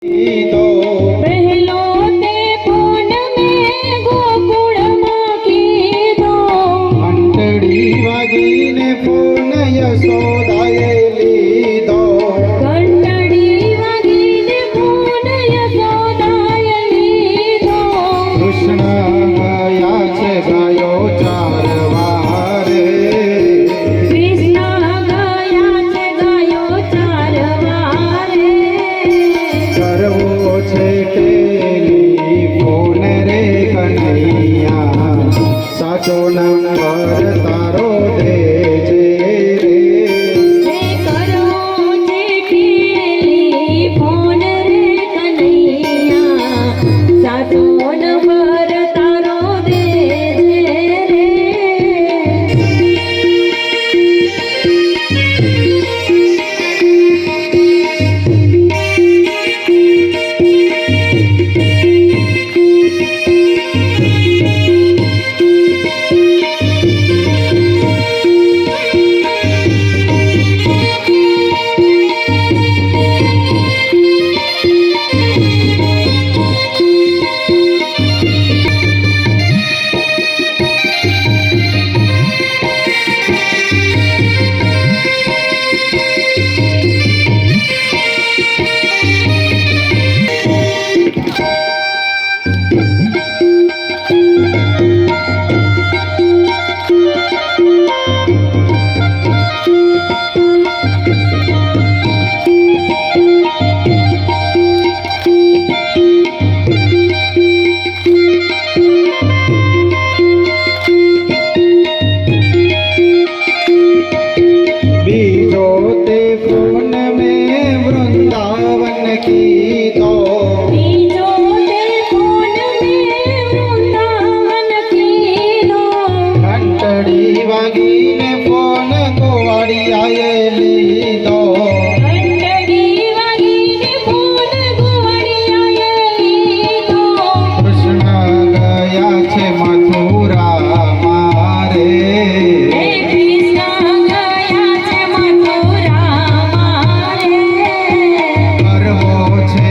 કીધો પહેલો તે ફોન મેં ગોકુળમાં કીધો ઘંટડી વાગીને ફોન યશોદાએ લીધો ઘંટડી વાગીને ફોન યશોદાએ લીધો કૃષ્ણ ગયા છે ગાયો ચારવા રે કૃષ્ણ ગયા છે ગાયો ચારવા રે કરવો છે ટેલિફોન રે કનૈયા સાચો નંબર તારો દેજે રે કરો છે ટેલિફોન રે કનૈયા સાચો નંબર તારો દેજે રે बीजो ते फोन में वृंदावन कीधो બીજો તે ફોન મેં વૃંદાવન કીધો ઘંટડી વાગીને ફોન ગોવાળિયાએ લીધો ઘંટડી વાગીને ફોન ગોવાળિયાએ લીધો કૃષ્ણ ગયા છે મથુરા મારે હે કૃષ્ણ ગયા છે મથુરામાં રે કરવો છે